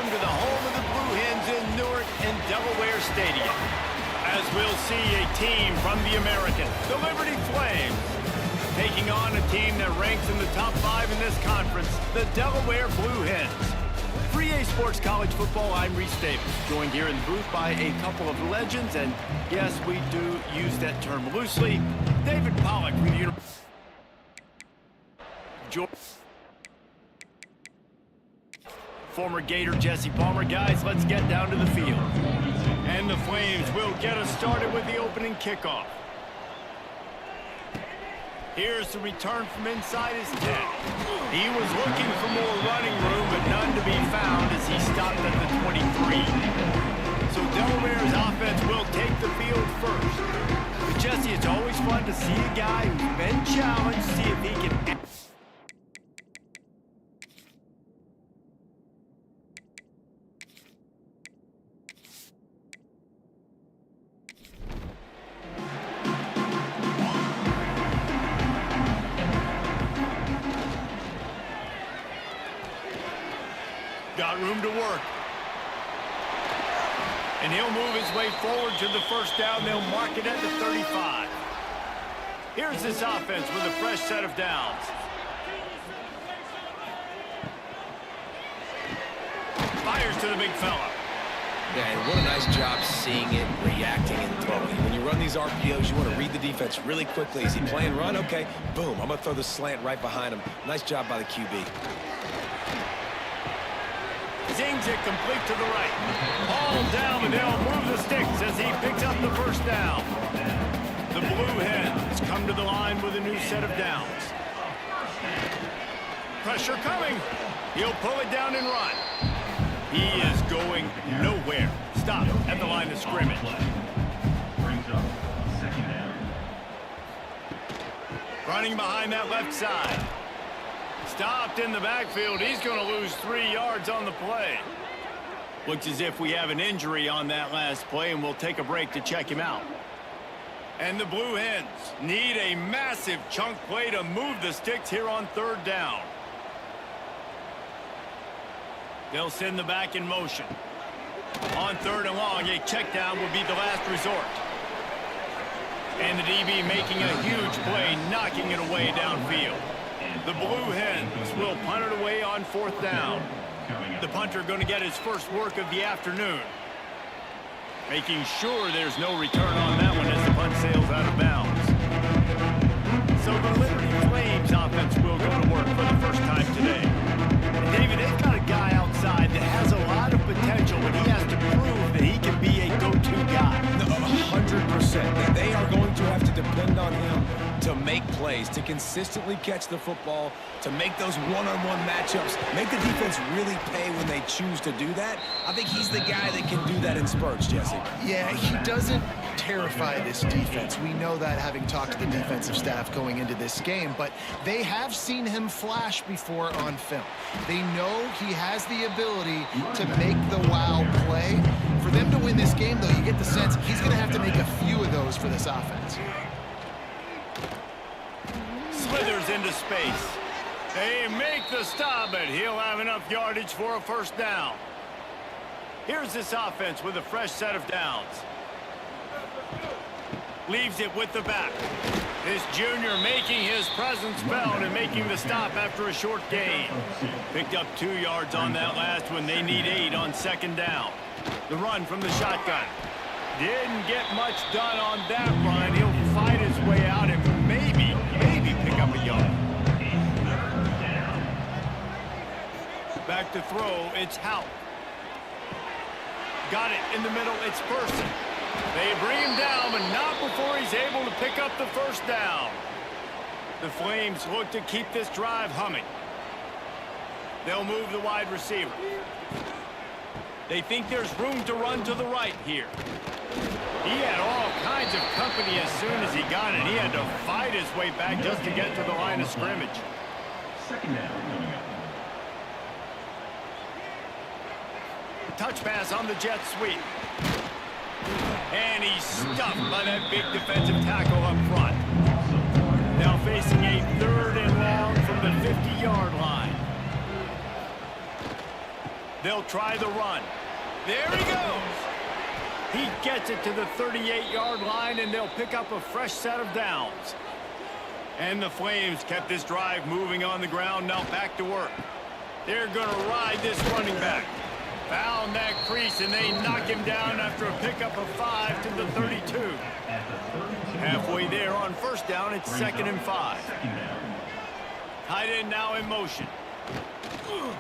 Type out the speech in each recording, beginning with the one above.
welcome to the home of the Blue Hens in Newark and Delaware Stadium. As we'll see a team from the American, the Liberty Flames, taking on a team that ranks in the top 5 in this conference, the Delaware Blue Hens. For EA Sports College Football, I'm Reese Davis, joined here in the booth by a couple of legends, and yes, we do use that term loosely. David Pollack from the University. Former Gator Jesse Palmer. Guys, let's get down to the field. And the Flames will get us started with the opening kickoff. Here's the return from inside his 10. He was looking for more running room, but none to be found as he stopped at the 23. So Delaware's offense will take the field first. But Jesse, it's always fun to see a guy who's been challenged, see if he can... Got room to work. And he'll move his way forward to the first down. They'll mark it at the 35. Here's this offense with a fresh set of downs. Fires to the big fella. Yeah, and what a nice job seeing it, reacting, and throwing. When you run these RPOs, you want to read the defense really quickly. Is he playing run? Okay, boom. I'm going to throw the slant right behind him. Nice job by the QB. Zings it complete to the right. All down, and they'll move the sticks as he picks up the first down. The Blue Hens come to the line with a new set of downs. Pressure coming. He'll pull it down and run. He is going nowhere. Stop at the line of scrimmage. Running behind that left side. Stopped in the backfield. He's going to lose 3 yards on the play. Looks as if we have an injury on that last play, and we'll take a break to check him out. And the Blue Hens need a massive chunk play to move the sticks here on third down. They'll send the back in motion. On third and long, a check down will be the last resort. And the DB making a huge play, knocking it away downfield. The Blue Hens will punt it away on fourth down. The punter going to get his first work of the afternoon. Making sure there's no return on that one as the punt sails out of bounds. So the Liberty Flames offense will go to work for the first time today. And David, they've got a guy outside that has a lot of potential, but he has to prove that he can be a go-to guy. 100%. They are going to have to depend on him to make plays, to consistently catch the football, to make those one-on-one matchups, make the defense really pay when they choose to do that. I think he's the guy that can do that in spurts, Jesse. Yeah, he doesn't terrify this defense. We know that having talked to the defensive staff going into this game, but they have seen him flash before on film. They know he has the ability to make the wow play. For them to win this game, though, you get the sense he's going to have to make a few of those for this offense. Slithers into space. They make the stop, but he'll have enough yardage for a first down. Here's this offense with a fresh set of downs. Leaves it with the back. This junior making his presence felt and making the stop after a short gain. Picked up 2 yards on that last one. They need 8 on second down. The run from the shotgun. Didn't get much done on that run. He'll fight his way out and maybe pick up a yard. Back to throw, it's Hout. Got it in the middle, it's Person. They bring him down, but not before he's able to pick up the first down. The Flames look to keep this drive humming. They'll move the wide receiver. They think there's room to run to the right here. He had all kinds of company as soon as he got it. He had to fight his way back just to get to the line of scrimmage. Second down coming up. Touch pass on the jet sweep. And he's stuffed by that big defensive tackle up front. Now facing a third and long from the 50-yard line. They'll try the run. There he goes. He gets it to the 38-yard line, and they'll pick up a fresh set of downs. And the Flames kept this drive moving on the ground. Now back to work. They're going to ride this running back. Found that crease, and they knock him down after a pickup of 5 to the 32. Halfway there on first down, it's 2nd and 5. Tight end now in motion.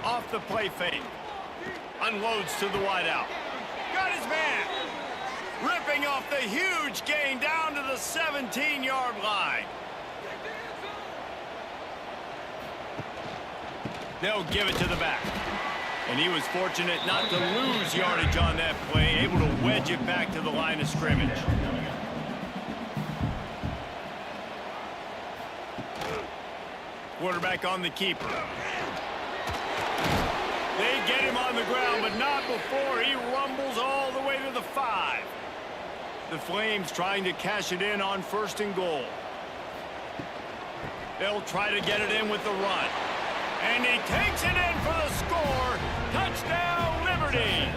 Off the play fake. Unloads to the wideout. Got his man. Ripping off the huge gain down to the 17-yard line. They'll give it to the back. And he was fortunate not to lose yardage on that play, able to wedge it back to the line of scrimmage. Quarterback on the keeper. They get him on the ground, but not before he rumbles all the way to the 5. The Flames trying to cash it in on 1st and goal. They'll try to get it in with the run. And he takes it in for the score. Touchdown, Liberty!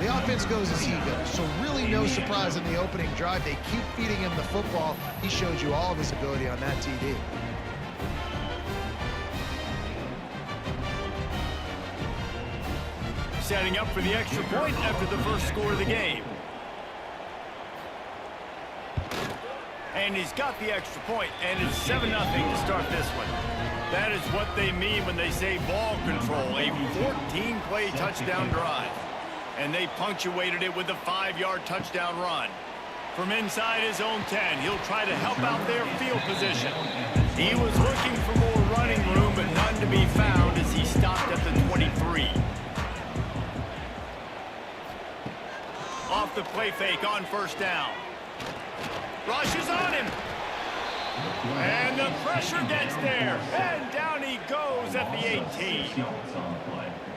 The offense goes as he goes, so really no surprise in the opening drive. They keep feeding him the football. He showed you all of his ability on that TD. Setting up for the extra point after the first score of the game. And he's got the extra point, and it's 7-0 to start this one. That is what they mean when they say ball control, a 14-play touchdown drive. And they punctuated it with a 5-yard touchdown run. From inside his own 10, he'll try to help out their field position. He was looking for more running room, but none to be found as he stopped at the 23. Off the play fake on first down. Rushes on him. And the pressure gets there. And down he goes at the 18.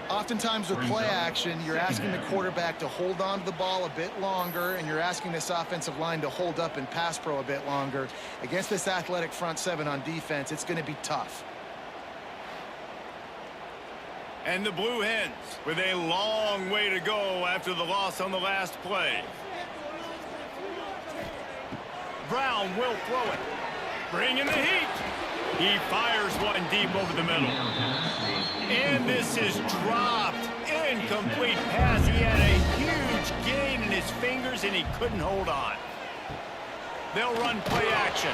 Oftentimes with play action, you're asking the quarterback to hold on to the ball a bit longer, and you're asking this offensive line to hold up and pass pro a bit longer. Against this athletic front 7 on defense, it's going to be tough. And the Blue Hens with a long way to go after the loss on the last play. Brown will throw it. Bringing the heat. He fires one deep over the middle. And this is dropped. Incomplete pass. He had a huge gain in his fingers, and he couldn't hold on. They'll run play action.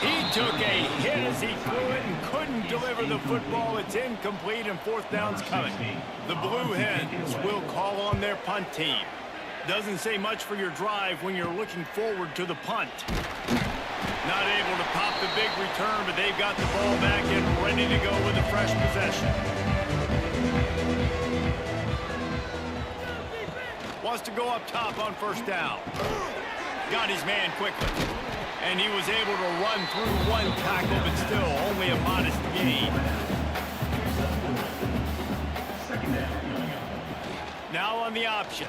He took a hit as he threw it and couldn't deliver the football. It's incomplete, and 4th down's coming. The Blue Hens will call on their punt team. Doesn't say much for your drive when you're looking forward to the punt. Not able to pop the big return, but they've got the ball back and ready to go with a fresh possession. Wants to go up top on first down. Got his man quickly. And he was able to run through one tackle, but still only a modest gain. Now on the option.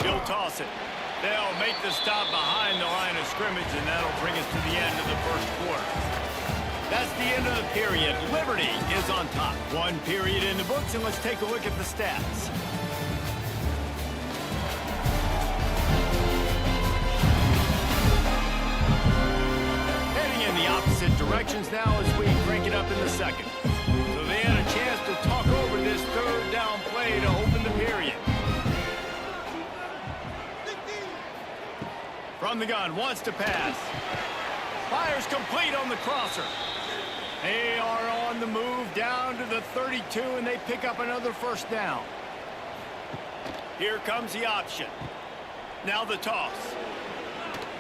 He'll toss it. They'll make the stop behind the line of scrimmage, and that'll bring us to the end of the first quarter. That's the end of the period. Liberty is on top. 1 period in the books, and let's take a look at the stats. Heading in the opposite directions now as we crank it up in the second. So they had a chance to talk over this 3rd down play to open the period. From the gun, wants to pass. Fires complete on the crosser. They are on the move down to the 32, and they pick up another 1st down. Here comes the option. Now the toss.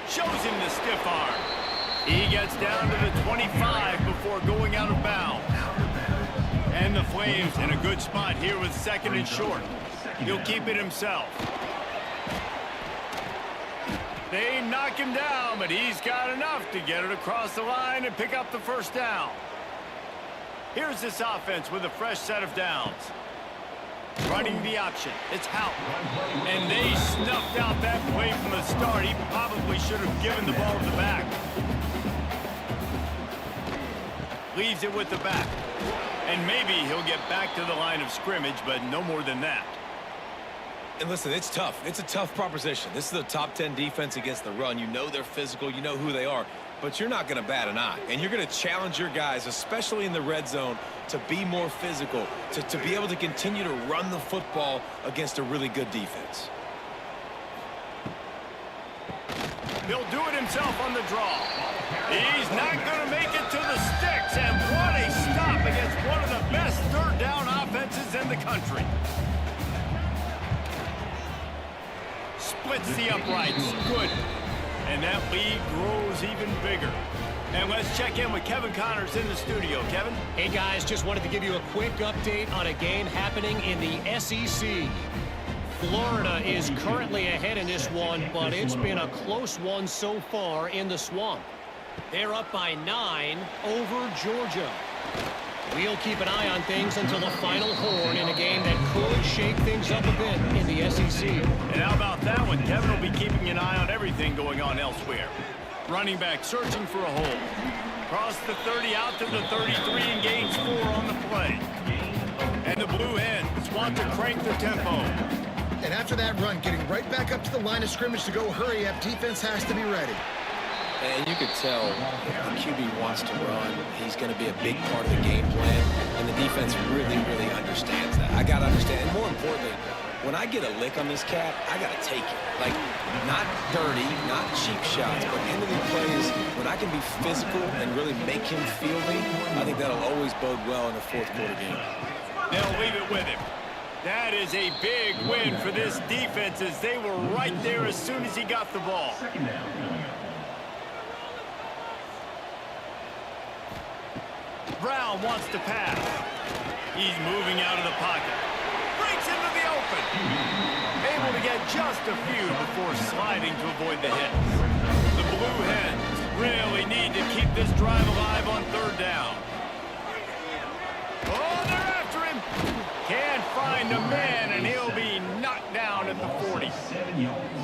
Shows him the stiff arm. He gets down to the 25 before going out of bounds. And the Flames in a good spot here with 2nd and short. He'll keep it himself. They knock him down, but he's got enough to get it across the line and pick up the 1st down. Here's this offense with a fresh set of downs. Running the option. It's Houghton. And they snuffed out that play from the start. He probably should have given the ball to the back. Leaves it with the back. And maybe he'll get back to the line of scrimmage, but no more than that. And listen, it's tough. It's a tough proposition. This is a top 10 defense against the run. You know they're physical. You know who they are. But you're not going to bat an eye. And you're going to challenge your guys, especially in the red zone, to be more physical, to be able to continue to run the football against a really good defense. He'll do it himself on the draw. He's not going to make it to the sticks. And what a stop against one of the best third down offenses in the country. Splits the uprights. Good. And that lead grows even bigger. And let's check in with Kevin Connors in the studio. Kevin? Hey, guys, just wanted to give you a quick update on a game happening in the SEC. Florida is currently ahead in this one, but it's been a close one so far in the Swamp. They're up by 9 over Georgia. We'll keep an eye on things until the final horn in a game that could shake things up a bit in the SEC. And how about that one? Kevin will be keeping an eye on everything going on elsewhere. Running back searching for a hole. Cross the 30 out to the 33 and gains 4 on the play. And the Blue Hens want to crank the tempo. And after that run, getting right back up to the line of scrimmage to go hurry up, defense has to be ready. And you could tell if the QB wants to run, he's going to be a big part of the game plan. And the defense really, really understands that. I got to understand. And more importantly, when I get a lick on this cat, I got to take it. Like, not dirty, not cheap shots, but end of the plays, when I can be physical and really make him feel me, I think that'll always bode well in the fourth quarter game. They'll leave it with him. That is a big win for this defense as they were right there as soon as he got the ball. Second down coming up. Brown wants to pass. He's moving out of the pocket. Breaks into the open. Able to get just a few before sliding to avoid the hit. The Blue Hens really need to keep this drive alive on third down. Oh, they're after him. Can't find a man, and he'll be knocked down at the 40.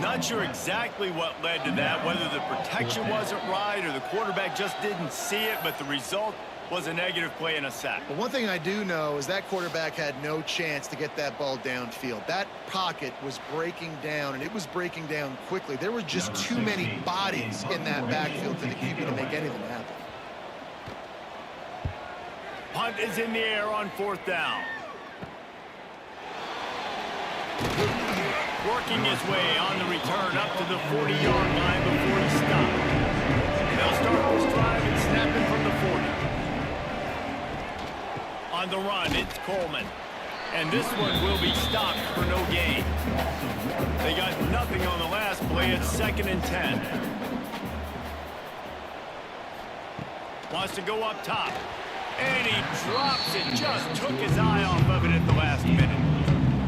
Not sure exactly what led to that, whether the protection wasn't right or the quarterback just didn't see it, but the result was a negative play and a sack. But one thing I do know is that quarterback had no chance to get that ball downfield. That pocket was breaking down, and it was breaking down quickly. There were just too many bodies in that backfield for the QB to make anything happen. Punt is in the air on fourth down. Working his way on the return up to the 40-yard line before he stopped. They'll start this drive and snap it from the 40. On the run, it's Coleman. And this one will be stopped for no gain. They got nothing on the last play. It's 2nd and 10. Wants to go up top. And he drops it. Just took his eye off of it at the last minute.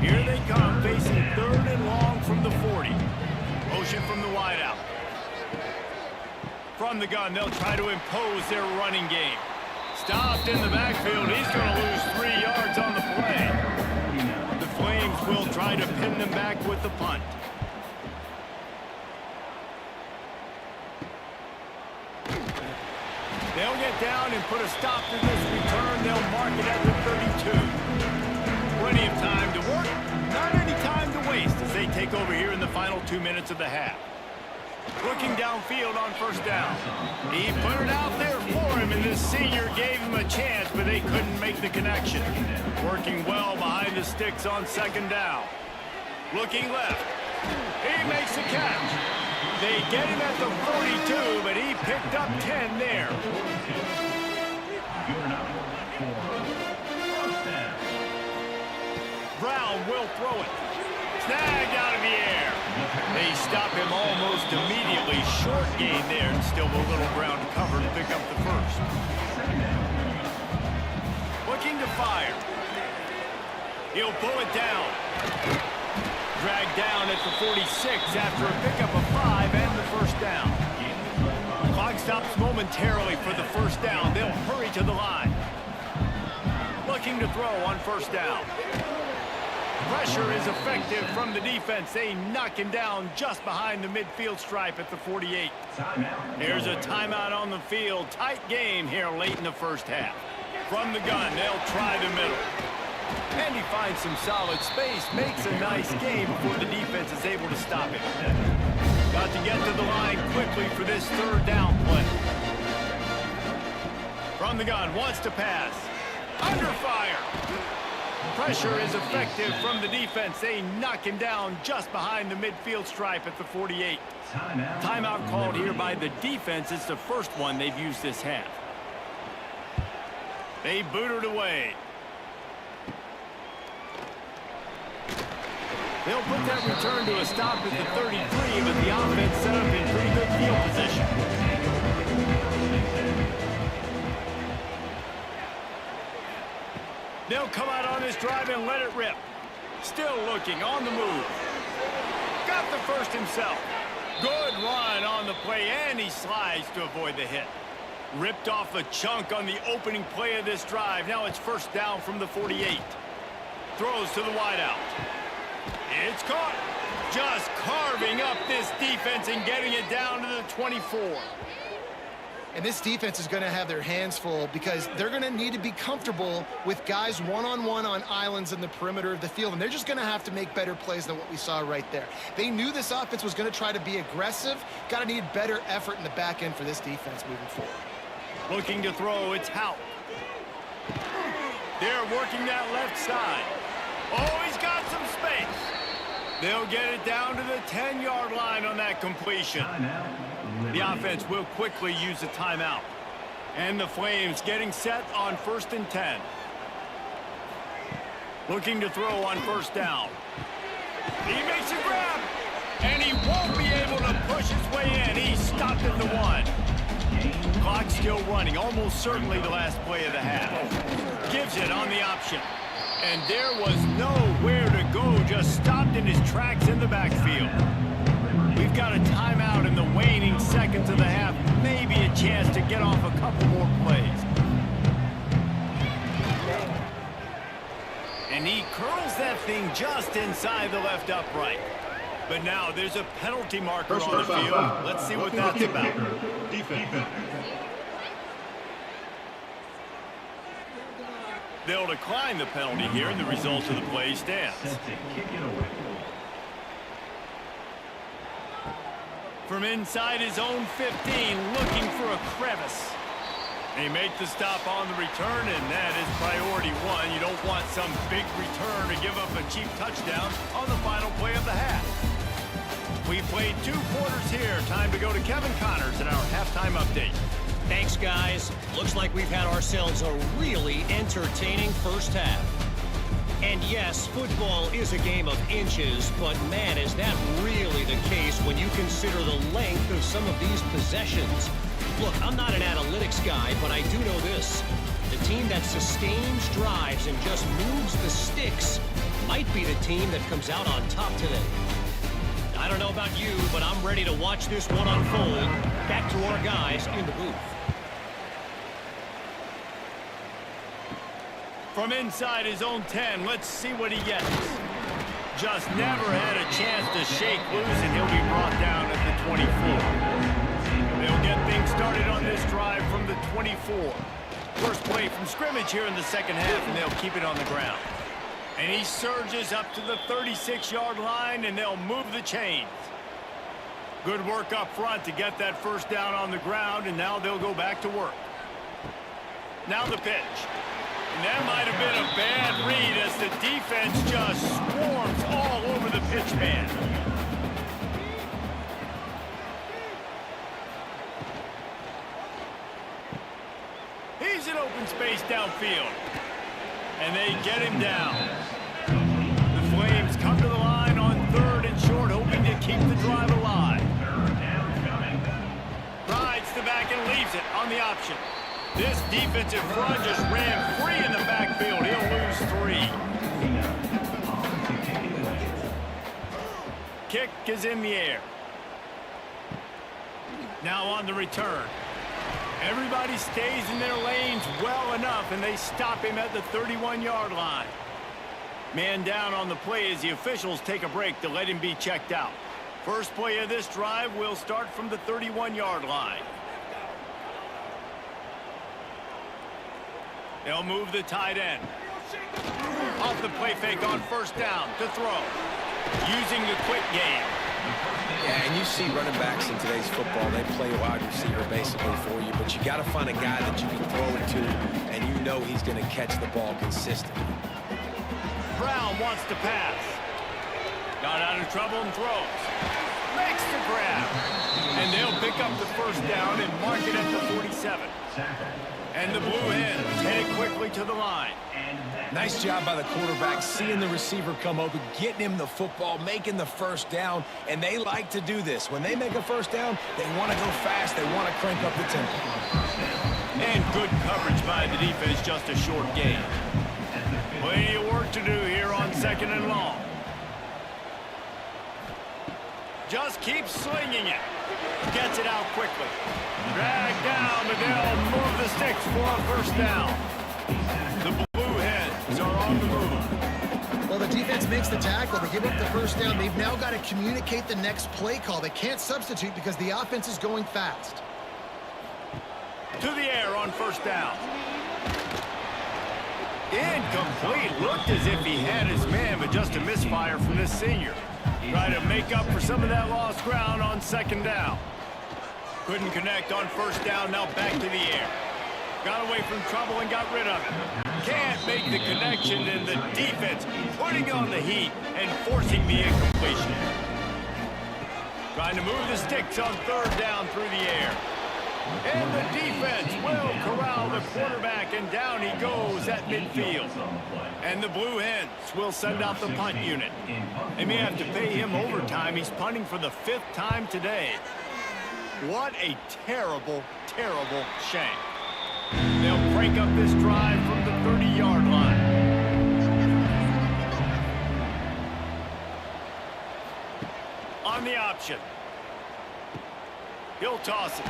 Here they come, facing 3rd and long from the 40. Motion from the wideout. From the gun, they'll try to impose their running game. Stopped in the backfield. He's going to lose 3 yards on the play. The Flames will try to pin them back with the punt. They'll get down and put a stop to this return. They'll mark it at the 32. Plenty of time to work, not any time to waste as they take over here in the final 2 minutes of the half. Looking downfield on first down. He put it out there for him, and this senior gave him a chance, but they couldn't make the connection. Working well behind the sticks on 2nd down. Looking left. He makes the catch. They get him at the 42, but he picked up 10 there. Brown will throw it. Snagged out of the air. They stop him almost immediately. Short gain there, and still a little ground to cover to pick up the first. Looking to fire. He'll pull it down. Dragged down at the 46 after a pickup of 5 and the first down. Clock stops momentarily for the first down. They'll hurry to the line. Looking to throw on first down. Pressure is effective from the defense. They knock him down just behind the midfield stripe at the 48. Here's a timeout on the field. Tight game here late in the first half. From the gun, they'll try the middle. And he finds some solid space, makes a nice game before the defense is able to stop him. Got to get to the line quickly for this third down play. From the gun, wants to pass. Under fire. Pressure is effective from the defense. They knock him down just behind the midfield stripe at the 48. Timeout called here by the defense. It's the first one they've used this half. They boot it away. They'll put that return to a stop at the 33, but the offense set up in pretty good field position. They'll come out on this drive and let it rip. Still looking on the move. Got the first himself. Good run on the play, and he slides to avoid the hit. Ripped off a chunk on the opening play of this drive. Now it's first down from the 48. Throws to the wideout. It's caught. Just carving up this defense and getting it down to the 24. And this defense is going to have their hands full because they're going to need to be comfortable with guys one-on-one on islands in the perimeter of the field. And they're just going to have to make better plays than what we saw right there. They knew this offense was going to try to be aggressive. Got to need better effort in the back end for this defense moving forward. Looking to throw, it's Hout. They're working that left side. Oh, he's got some space. They'll get it down to the 10-yard line on that completion. The offense will quickly use a timeout. And the Flames getting set on 1st and 10. Looking to throw on first down. He makes a grab. And he won't be able to push his way in. He's stopped at the 1. Clock still running. Almost certainly the last play of the half. Gives it on the option. And there was nowhere to go. Just stopped in his tracks in the backfield. We've got a timeout in the waning seconds of the half. Maybe a chance to get off a couple more plays. And he curls that thing just inside the left upright. But now there's a penalty marker on the field. Let's see what that's about. Defense. They'll decline the penalty here, and the result of the play stands. From inside his own 15, looking for a crevice. They make the stop on the return, and that is priority one. You don't want some big return to give up a cheap touchdown on the final play of the half. We played 2 quarters here. Time to go to Kevin Connors in our halftime update. Thanks, guys. Looks like we've had ourselves a really entertaining first half. And yes, football is a game of inches, but man, is that really the case when you consider the length of some of these possessions. Look, I'm not an analytics guy, but I do know this. The team that sustains drives and just moves the sticks might be the team that comes out on top today. I don't know about you, but I'm ready to watch this one unfold. Back to our guys in the booth. From inside his own 10, let's see what he gets. Just never had a chance to shake loose, and he'll be brought down at the 24. They'll get things started on this drive from the 24. First play from scrimmage here in the second half, and they'll keep it on the ground. And he surges up to the 36-yard line, and they'll move the chains. Good work up front to get that first down on the ground, and now they'll go back to work. Now the pitch. And that might have been a bad read as the defense just swarms all over the pitch man. He's in open space downfield. And they get him down. The Flames come to the line on 3rd and short, hoping to keep the drive alive. Rides the back and leaves it on the option. This defensive front just ran free in the backfield. He'll lose 3. Kick is in the air. Now on the return. Everybody stays in their lanes well enough, and they stop him at the 31-yard line. Man down on the play as the officials take a break to let him be checked out. First play of this drive will start from the 31-yard line. They'll move the tight end. Off the play fake on first down to throw. Using the quick game. Yeah, and you see running backs in today's football, they play wide receiver basically for you, but you got to find a guy that you can throw it to, and you know he's going to catch the ball consistently. Brown wants to pass. Got out of trouble and throws. Makes the grab. And they'll pick up the first down and mark it at the 47. And the Blue Hens headed quickly to the line. Nice job by the quarterback, seeing the receiver come open, getting him the football, making the first down, and they like to do this. When they make a first down, they want to go fast, they want to crank up the tempo. And good coverage by the defense, just a short gain. Plenty of work to do here on second and long. Just keeps slinging it. Gets it out quickly. Drag down, but they'll move the sticks for a first down. The Blue Hens are on the move. Well, the defense makes the tackle. They give up the first down. They've now got to communicate the next play call. They can't substitute because the offense is going fast. To the air on first down. Incomplete. Looked as if he had his man, but just a misfire from this senior. Try to make up for some of that lost ground on second down. Couldn't connect on first down, now back to the air. Got away from trouble and got rid of it. Can't make the connection, and the defense putting on the heat and forcing the incompletion. Trying to move the sticks on third down through the air. And the defense will corral the quarterback, and down he goes at midfield. And the Blue Hens will send out the punt unit. They may have to pay him overtime. He's punting for the 5th time today. What a terrible, terrible shame. They'll break up this drive from the 30-yard line. On the option. He'll toss it.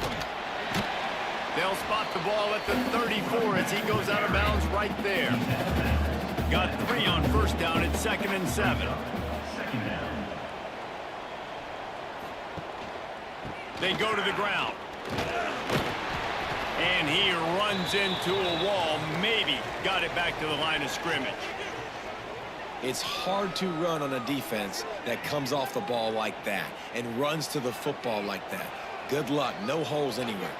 They'll spot the ball at the 34 as he goes out of bounds right there. Got 3 on first down at 2nd and 7. They go to the ground. And he runs into a wall. Maybe got it back to the line of scrimmage. It's hard to run on a defense that comes off the ball like that and runs to the football like that. Good luck. No holes anywhere.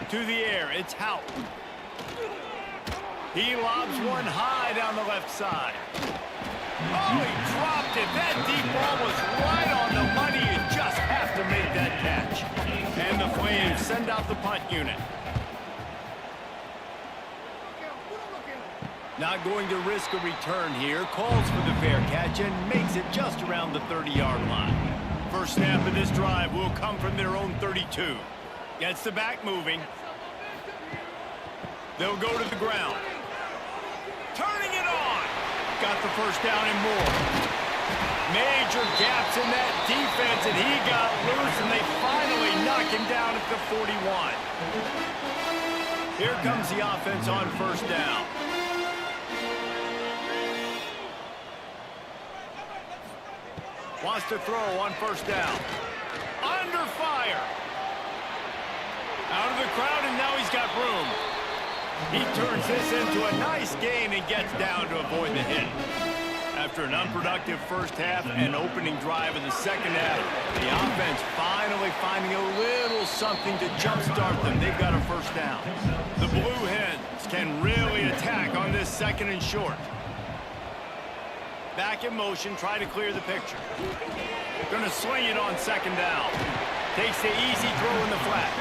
To the air, it's Hout. He lobs one high down the left side. Oh, he dropped it. That deep ball was right on the money. You just have to make that catch. And the Flames send out the punt unit. Not going to risk a return here. Calls for the fair catch and makes it just around the 30-yard line. First snap of this drive will come from their own 32. Gets the back moving. They'll go to the ground. Turning it on. Got the first down and more. Major gaps in that defense, and he got loose, and they finally knock him down at the 41. Here comes the offense on first down. Wants to throw on first down. Under fire. Out of the crowd, and now he's got room. He turns this into a nice gain and gets down to avoid the hit. After an unproductive first half and opening drive of the second half, the offense finally finding a little something to jumpstart them. They've got a first down. The Blue Hens can really attack on this 2nd and short. Back in motion, try to clear the picture. Gonna swing it on 2nd down. Takes the easy throw in the flat.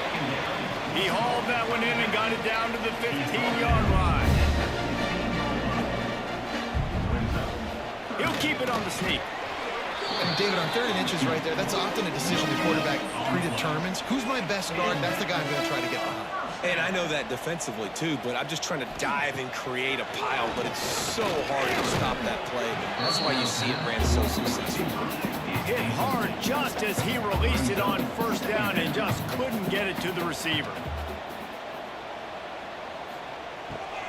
He hauled that one in and got it down to the 15-yard line. He'll keep it on the sneak. And David, on 3rd and inches right there, that's often a decision the quarterback predetermines. Who's my best guard? That's the guy I'm going to try to get behind. And I know that defensively, too, but I'm just trying to dive and create a pile, but it's so hard to stop that play. That's why you see it ran so successful. Hit hard just as he released it on first down and just couldn't get it to the receiver.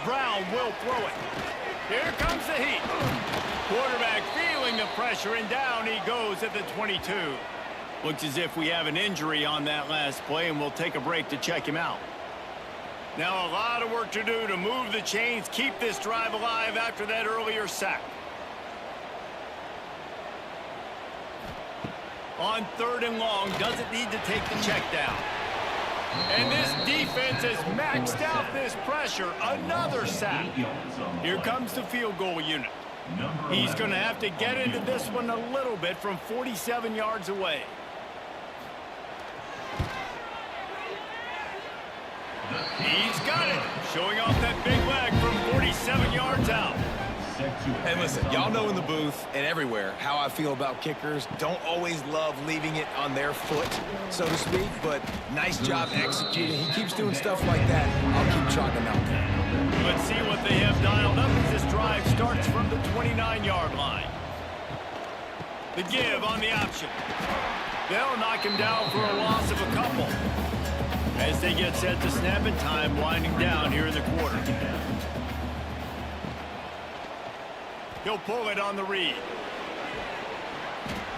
Brown will throw it. Here comes the heat. Quarterback feeling the pressure, and down he goes at the 22. Looks as if we have an injury on that last play, and we'll take a break to check him out. Now a lot of work to do to move the chains, keep this drive alive after that earlier sack. On 3rd and long, doesn't need to take the check down. And this defense has maxed out this pressure. Another sack. Here comes the field goal unit. He's going to have to get into this one a little bit from 47 yards away. He's got it. Showing off that big leg from 47 yards out. Hey, listen, y'all know in the booth and everywhere how I feel about kickers. Don't always love leaving it on their foot, so to speak, but nice job executing. He keeps doing stuff like that. I'll keep chalking out there. Let's see what they have dialed up as this drive starts from the 29-yard line. The give on the option. They'll knock him down for a loss of a couple. As they get set to snap and time winding down here in the quarter. He'll pull it on the read.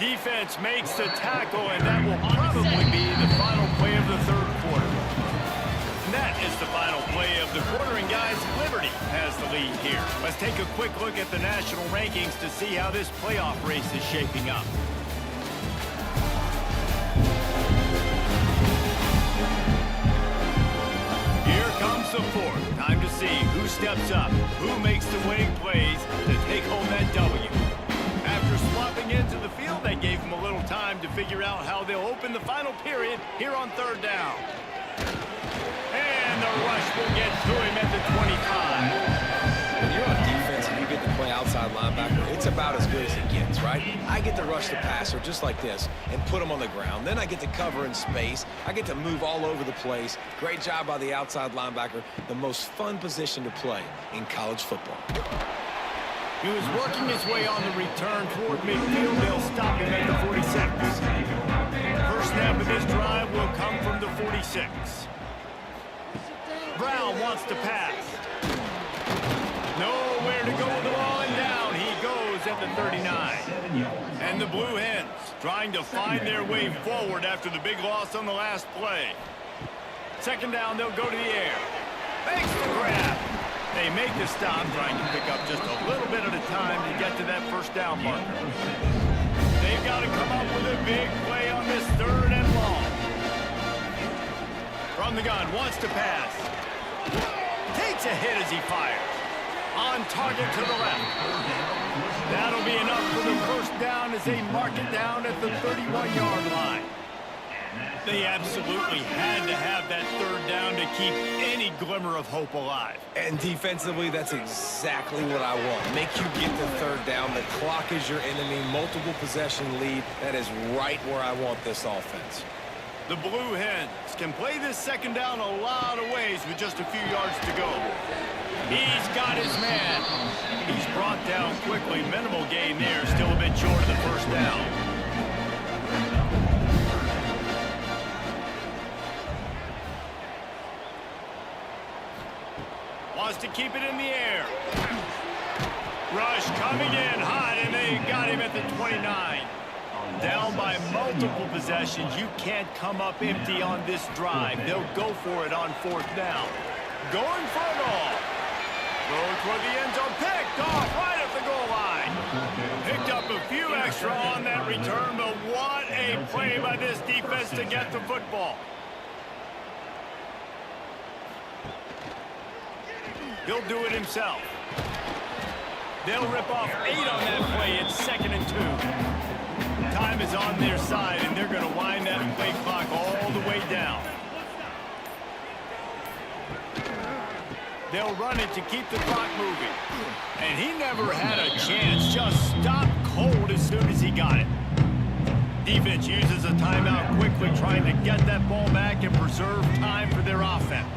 Defense makes the tackle, and that will probably be the final play of the 3rd quarter. And that is the final play of the quarter, and guys, Liberty has the lead here. Let's take a quick look at the national rankings to see how this playoff race is shaping up. Here comes the 4th. Time to see who steps up, who makes the winning plays to take home that W. After swapping into the field, they gave him a little time to figure out how they'll open the final period here on 3rd down. And the rush will get to him at the 25. When you're on defense and you get to play outside linebacker, it's about as good as it gets, right? I get to rush the passer just like this and put him on the ground. Then I get to cover in space. I get to move all over the place. Great job by the outside linebacker. The most fun position to play in college football. He was working his way on the return toward midfield. They'll stop him at the 46. First snap of this drive will come from the 46. Brown wants to pass. Nowhere to go with the ball, and down he goes at the 39. And the Blue Hens trying to find their way forward after the big loss on the last play. 2nd down, they'll go to the air. Makes the grab. They make the stop, trying to pick up just a little bit at a time to get to that 1st down marker. They've got to come up with a big play on this 3rd and long. From the gun, wants to pass. Takes a hit as he fires. On target to the left. That'll be enough for the 1st down as they mark it down at the 31-yard line. They absolutely had to have that 3rd down to keep any glimmer of hope alive. And defensively, that's exactly what I want. Make you get the 3rd down. The clock is your enemy. Multiple possession lead. That is right where I want this offense. The Blue Hens can play this 2nd down a lot of ways with just a few yards to go. He's got his man. He's brought down quickly. Minimal gain there. Still a bit short of the 1st down. Wants to keep it in the air. Rush coming in hot, and they got him at the 29. Down by multiple possessions. You can't come up empty on this drive. They'll go for it on 4th down. Going for it all. Throw toward the end zone. Picked off right at the goal line. Picked up a few extra on that return, but what a play by this defense to get the football. He'll do it himself. They'll rip off 8 on that play. It's 2nd and 2. Time is on their side, and they're going to wind that play clock all the way down. They'll run it to keep the clock moving. And he never had a chance. Just stopped cold as soon as he got it. Defense uses a timeout quickly, trying to get that ball back and preserve time for their offense.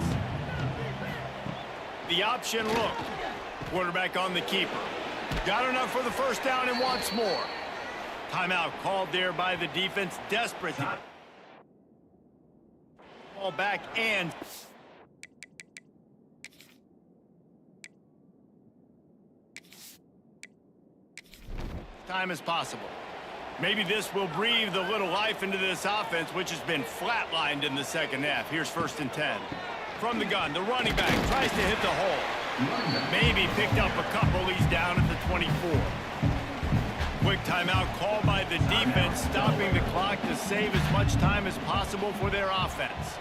The option look. Quarterback on the keeper. Got enough for the 1st down and wants more. Timeout called there by the defense. Desperate to ball back, and time as possible. Maybe this will breathe a little life into this offense, which has been flatlined in the second half. Here's 1st and 10. From the gun, the running back tries to hit the hole. Maybe picked up a couple. He's down at the 24. Quick timeout called by the defense, stopping the clock to save as much time as possible for their offense.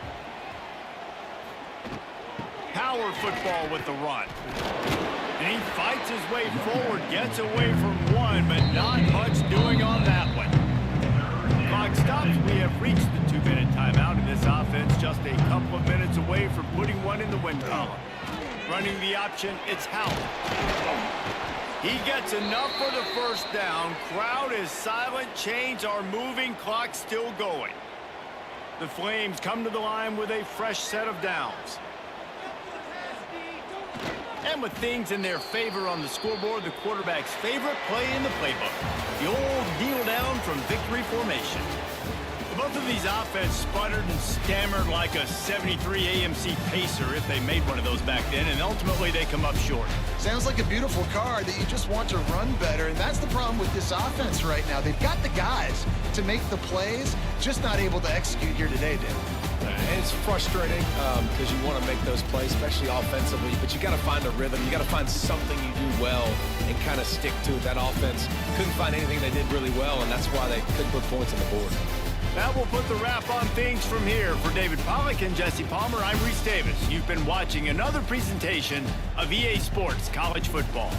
Power football with the run. And he fights his way forward, gets away from one, but not much doing on that one. Clock stops. We have reached the 2-minute timeout, and this offense just a couple of minutes away from putting one in the win column. Running the option, it's Howell. He gets enough for the 1st down. Crowd is silent. Chains are moving. Clock still going. The Flames come to the line with a fresh set of downs. And with things in their favor on the scoreboard, the quarterback's favorite play in the playbook. The old kneel down from victory formation. Both of these offenses sputtered and stammered like a 73 AMC Pacer if they made one of those back then, and ultimately they come up short. Sounds like a beautiful car that you just want to run better, and that's the problem with this offense right now. They've got the guys to make the plays, just not able to execute here today, Dave. And it's frustrating because you want to make those plays, especially offensively, but you got to find a rhythm. You got to find something you do well and kind of stick to it. That offense couldn't find anything they did really well, and that's why they couldn't put points on the board. That will put the wrap on things from here. For David Pollack and Jesse Palmer, I'm Reese Davis. You've been watching another presentation of EA Sports College Football.